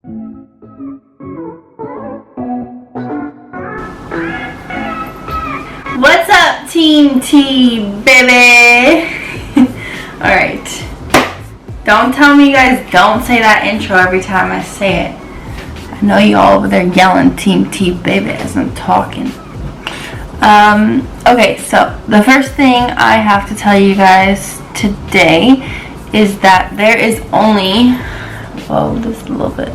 What's up, Team T, baby? Alright. Don't tell me you guys don't say that intro every time I say it. I know you all over there yelling Team T, baby, as I'm talking. Okay, so the first thing I have to tell you guys today is that there is only, whoa, just a little bit.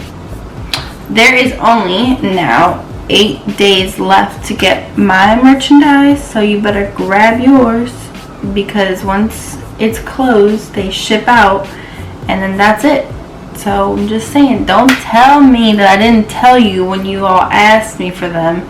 There is only now 8 days left to get my merchandise, so you better grab yours, because once it's closed, they ship out, and then that's it. So I'm just saying, don't tell me that I didn't tell you when you all asked me for them,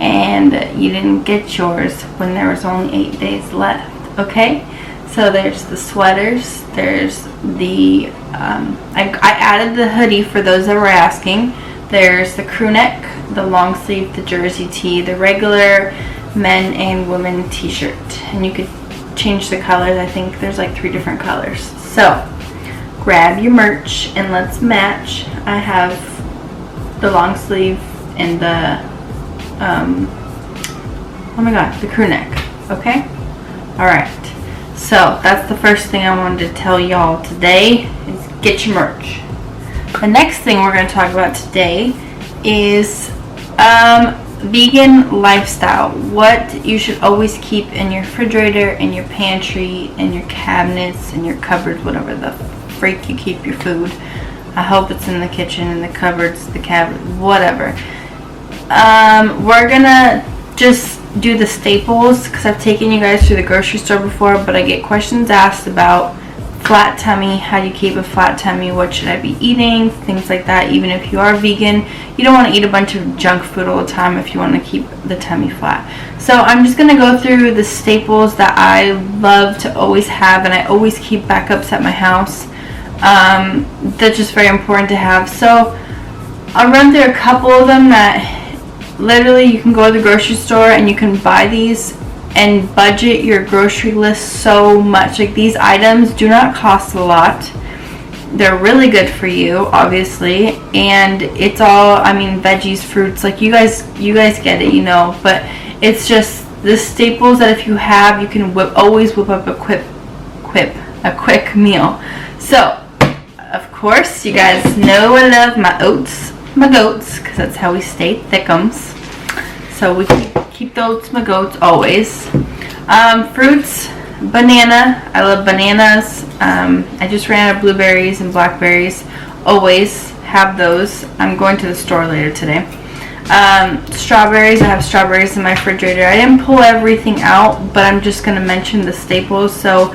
and you didn't get yours when there was only 8 days left, okay? So there's the sweaters, there's the, I added the hoodie for those that were asking. There's the crew neck, the long sleeve, the jersey tee, the regular men and women t-shirt. And you could change the colors. I think there's like 3 different colors. So grab your merch and let's match. I have the long sleeve and the, oh my god, the crew neck. Okay? Alright. So that's the first thing I wanted to tell y'all today is get your merch. The next thing we're going to talk about today is vegan lifestyle. What you should always keep in your refrigerator, in your pantry, in your cabinets, in your cupboards, whatever the freak you keep your food. I hope it's in the kitchen, in the cupboards, the cabinet, whatever. We're going to just do the staples because I've taken you guys to the grocery store before, but I get questions asked about flat tummy. How do you keep a flat tummy? What should I be eating? Things like that. Even if you are vegan, you don't want to eat a bunch of junk food all the time if you want to keep the tummy flat. So I'm just going to go through the staples that I love to always have, and I always keep backups at my house. That's just very important to have. So I'll run through a couple of them that literally you can go to the grocery store and you can buy these and budget your grocery list so much. Like, these items do not cost a lot. They're really good for you, obviously, and it's all, I mean, veggies, fruits, like you guys get it, you know, but it's just the staples that if you have, you can always whip up a quick meal. So, of course, you guys know I love my oats, my goats, because that's how we stay thickums. So we can keep the oats, my goats, always. Fruits, banana. I love bananas. I just ran out of blueberries and blackberries. Always have those. I'm going to the store later today. Strawberries. I have strawberries in my refrigerator. I didn't pull everything out, but I'm just going to mention the staples. So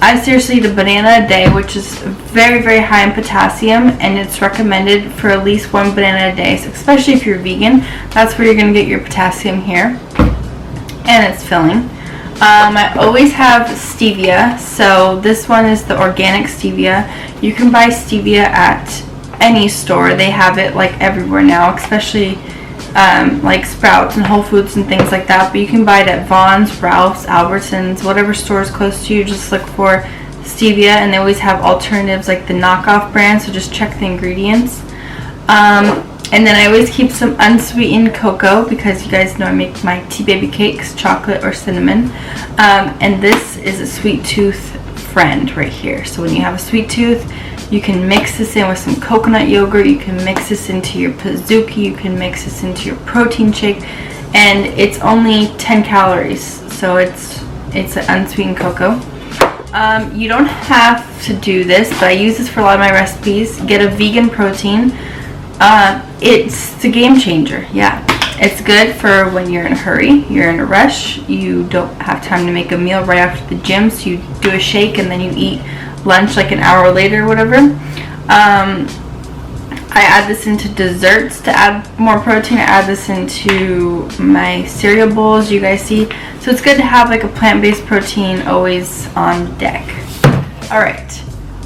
I seriously eat a banana a day, which is very, very high in potassium, and it's recommended for at least 1 banana a day. So especially if you're vegan, that's where you're going to get your potassium here, and it's filling. I always have stevia. So this one is the organic stevia. You can buy stevia at any store. They have it like everywhere now, especially like Sprouts and Whole Foods and things like that, but you can buy it at Vaughn's, Ralph's, Albertsons, whatever store is close to you. Just look for stevia, and they always have alternatives like the knockoff brand, so just check the ingredients. And then I always keep some unsweetened cocoa, because you guys know I make my tea baby cakes, chocolate or cinnamon, and this is a sweet tooth friend right here. So when you have a sweet tooth, you can mix this in with some coconut yogurt, you can mix this into your pizookie, you can mix this into your protein shake, and it's only 10 calories, so it's an unsweetened cocoa. You don't have to do this, but I use this for a lot of my recipes. Get a vegan protein. It's a game changer. Yeah, it's good for when you're in a hurry, you're in a rush, you don't have time to make a meal right after the gym, so you do a shake and then you eat lunch like an hour later or whatever. I add this into desserts to add more protein. I add this into my cereal bowls, you guys see. So it's good to have like a plant-based protein always on deck. Alright,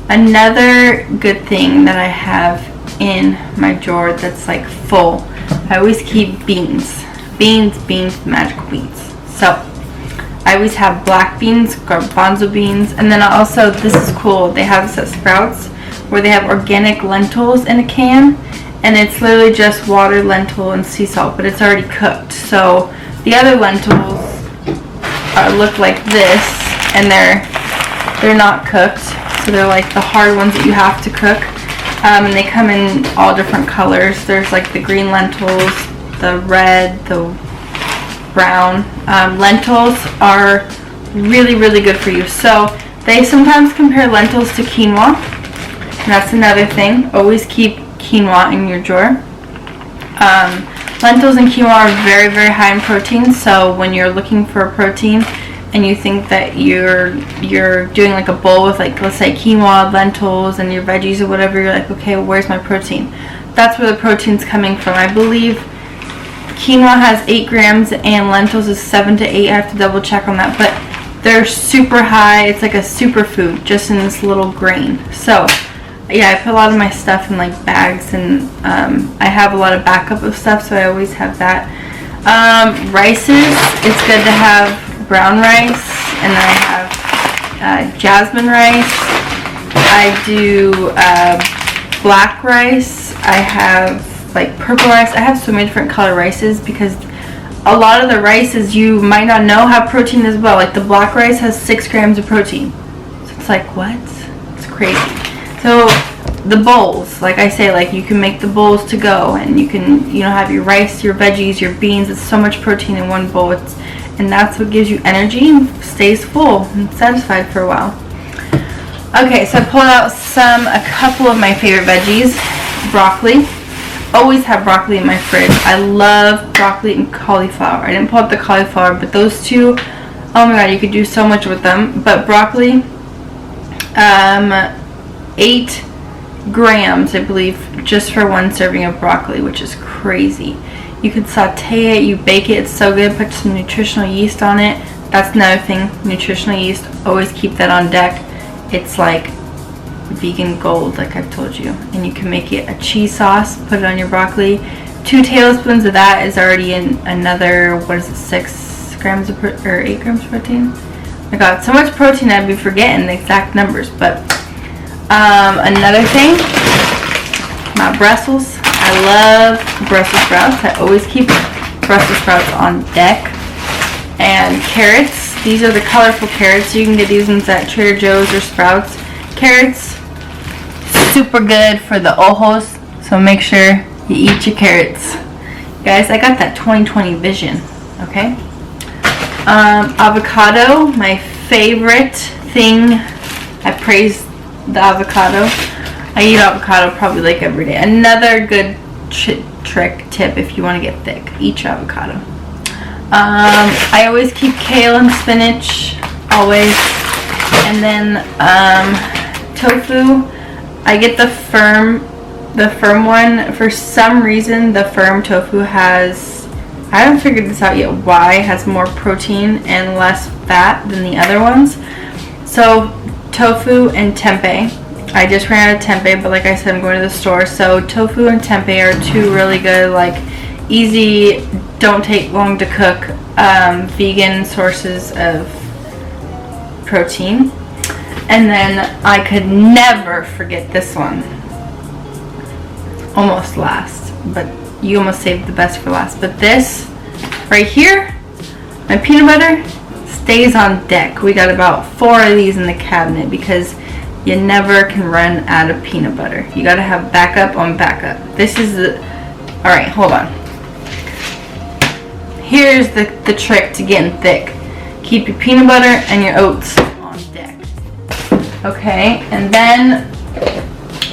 another good thing that I have in my drawer that's like full, I always keep beans. Beans, magical beans. So I always have black beans, garbanzo beans, and then also, this is cool, they have this at Sprouts, where they have organic lentils in a can, and it's literally just water, lentil, and sea salt, but it's already cooked. So the other lentils look like this, and they're not cooked, so they're like the hard ones that you have to cook. And they come in all different colors. There's like the green lentils, the red, the brown. Lentils are really, really good for you. So they sometimes compare lentils to quinoa. And that's another thing. Always keep quinoa in your drawer. Lentils and quinoa are very, very high in protein. So when you're looking for a protein and you think that you're doing like a bowl with, like, let's say quinoa, lentils, and your veggies or whatever, you're like, okay, well, where's my protein? That's where the protein's coming from. I believe quinoa has 8 grams and lentils is 7 to 8. I have to double check on that, but they're super high. It's like a superfood just in this little grain. So yeah, I put a lot of my stuff in like bags, and I have a lot of backup of stuff, so I always have that. Rices, it's good to have brown rice, and then I have jasmine rice. I do black rice. I have like purple rice. I have so many different color rices because a lot of the rices you might not know have protein as well. Like the black rice has 6 grams of protein. So it's like, what? It's crazy. So the bowls, like I say, like you can make the bowls to go, and you can, you know, have your rice, your veggies, your beans. It's so much protein in one bowl. And that's what gives you energy and stays full and satisfied for a while. Okay, so I pulled out a couple of my favorite veggies. Broccoli. Always have broccoli in my fridge. I love broccoli and cauliflower. I didn't pull out the cauliflower, but those two, oh my god, you could do so much with them. But broccoli, 8 grams, I believe, just for one serving of broccoli, which is crazy. You could saute it, you bake it, it's so good. Put some nutritional yeast on it. That's another thing, nutritional yeast. Always keep that on deck. It's like vegan gold, like I've told you. And you can make it a cheese sauce, put it on your broccoli. 2 tablespoons of that is already in another, what is it, 6 grams of or 8 grams of protein? Oh my god, so much protein I'd be forgetting the exact numbers. But another thing, my Brussels. I love Brussels sprouts. I always keep Brussels sprouts on deck. And carrots. These are the colorful carrots. You can get these ones at Trader Joe's or Sprouts. Carrots, super good for the ojos. So make sure you eat your carrots. Guys, I got that 20/20 vision. Okay. Avocado, my favorite thing. I praise the avocado. I eat avocado probably like every day. Another good tip if you want to get thick. Eat your avocado. I always keep kale and spinach. Always. And then tofu. I get the firm one. For some reason, the firm tofu has, I haven't figured this out yet, why it has more protein and less fat than the other ones. So tofu and tempeh. I just ran out of tempeh, but like I said, I'm going to the store. So tofu and tempeh are 2 really good, like easy, don't take long to cook, vegan sources of protein. And then I could never forget this one. Almost last, but you almost saved the best for last. But this right here, my peanut butter, stays on deck. We got about 4 of these in the cabinet because you never can run out of peanut butter. You gotta have backup on backup. This is the, alright, hold on. Here's the trick to getting thick. Keep your peanut butter and your oats on deck. Okay, and then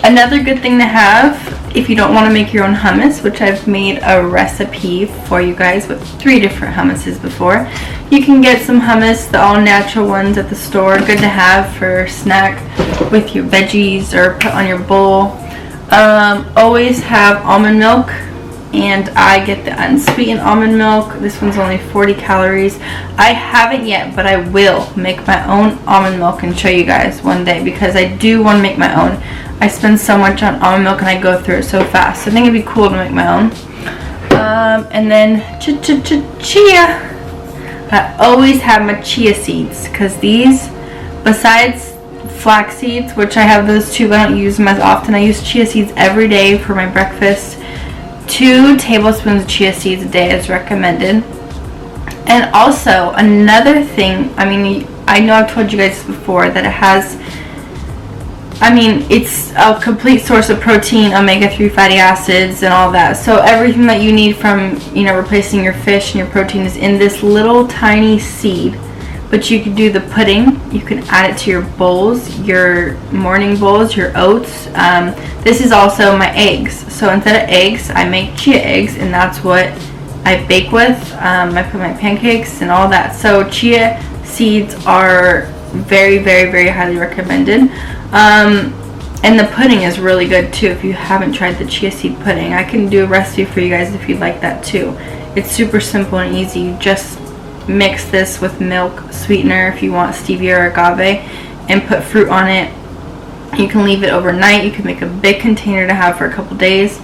another good thing to have, if you don't want to make your own hummus, which I've made a recipe for you guys with 3 different hummuses before. You can get some hummus, the all natural ones at the store. Good to have for snack with your veggies or put on your bowl. Always have almond milk, and I get the unsweetened almond milk. This one's only 40 calories. I haven't yet, but I will make my own almond milk and show you guys one day because I do want to make my own. I spend so much on almond milk and I go through it so fast. So I think it'd be cool to make my own. And then chia. I always have my chia seeds because these, besides flax seeds, which I have those too, but I don't use them as often. I use chia seeds every day for my breakfast. 2 tablespoons of chia seeds a day is recommended. And also another thing, I mean, I know I've told you guys before that it has, I mean, it's a complete source of protein, omega-3 fatty acids and all that. So everything that you need from, you know, replacing your fish and your protein is in this little tiny seed. But you can do the pudding, you can add it to your bowls, your morning bowls, your oats. This is also my eggs. So instead of eggs, I make chia eggs, and that's what I bake with. I put my pancakes and all that. So chia seeds are very, very, very highly recommended. And the pudding is really good too if you haven't tried the chia seed pudding. I can do a recipe for you guys if you'd like that too. It's super simple and easy. You just mix this with milk, sweetener if you want stevia or agave, and put fruit on it. You can leave it overnight. You can make a big container to have for a couple days.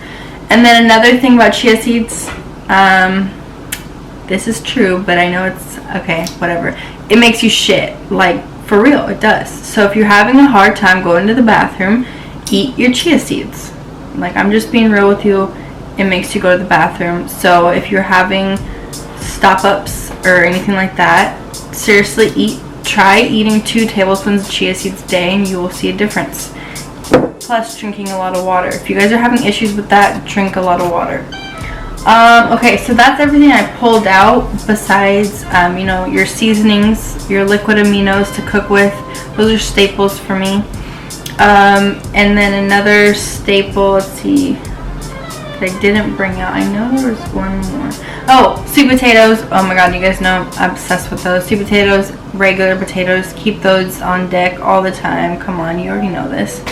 And then another thing about chia seeds, this is true, but I know it's okay, whatever. It makes you shit, like for real, it does. So if you're having a hard time going to the bathroom, eat your chia seeds. Like, I'm just being real with you, it makes you go to the bathroom. So if you're having stop-ups or anything like that, seriously, try eating 2 tablespoons of chia seeds a day and you will see a difference. Plus drinking a lot of water. If you guys are having issues with that, drink a lot of water. Okay, so that's everything I pulled out besides, you know, your seasonings, your liquid aminos to cook with. Those are staples for me. And then another staple, let's see, that I didn't bring out. I know there was one more. Oh, sweet potatoes. Oh my god, you guys know I'm obsessed with those. Sweet potatoes, regular potatoes. Keep those on deck all the time. Come on, you already know this.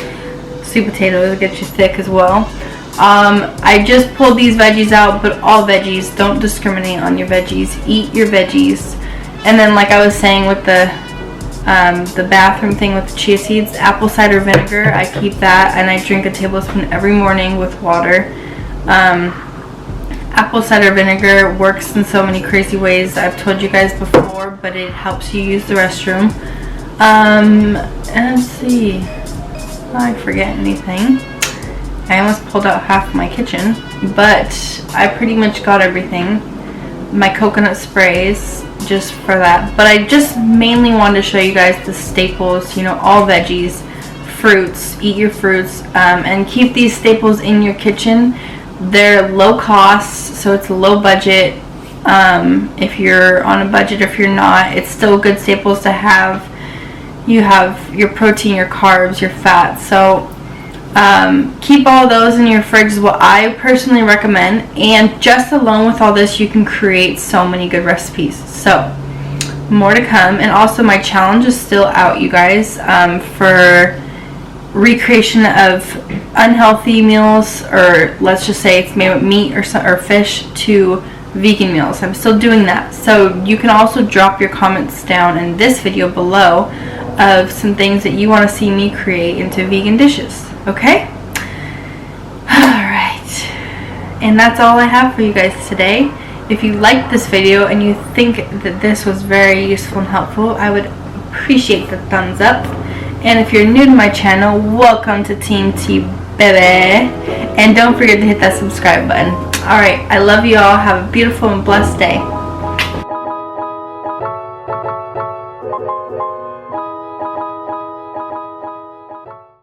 Sweet potatoes get you thick as well. I just pulled these veggies out, but all veggies, don't discriminate on your veggies. Eat your veggies. And then, like I was saying with the bathroom thing with the chia seeds, apple cider vinegar, I keep that and I drink a tablespoon every morning with water. Apple cider vinegar works in so many crazy ways. I've told you guys before, but it helps you use the restroom. And let's see if I forget anything. I almost pulled out half my kitchen, but I pretty much got everything. My coconut sprays, just for that. But I just mainly wanted to show you guys the staples, you know, all veggies, fruits, eat your fruits, and keep these staples in your kitchen. They're low cost, so it's low budget. If you're on a budget, if you're not, it's still good staples to have. You have your protein, your carbs, your fat. So keep all those in your fridge is what I personally recommend. And just alone with all this, you can create so many good recipes. So more to come. And also my challenge is still out, you guys, for recreation of unhealthy meals, or let's just say it's made with meat or fish, to vegan meals. I'm still doing that. So you can also drop your comments down in this video below of some things that you want to see me create into vegan dishes. Okay? Alright. And that's all I have for you guys today. If you liked this video and you think that this was very useful and helpful, I would appreciate the thumbs up. And if you're new to my channel, welcome to Team T, baby. And don't forget to hit that subscribe button. Alright, I love you all. Have a beautiful and blessed day.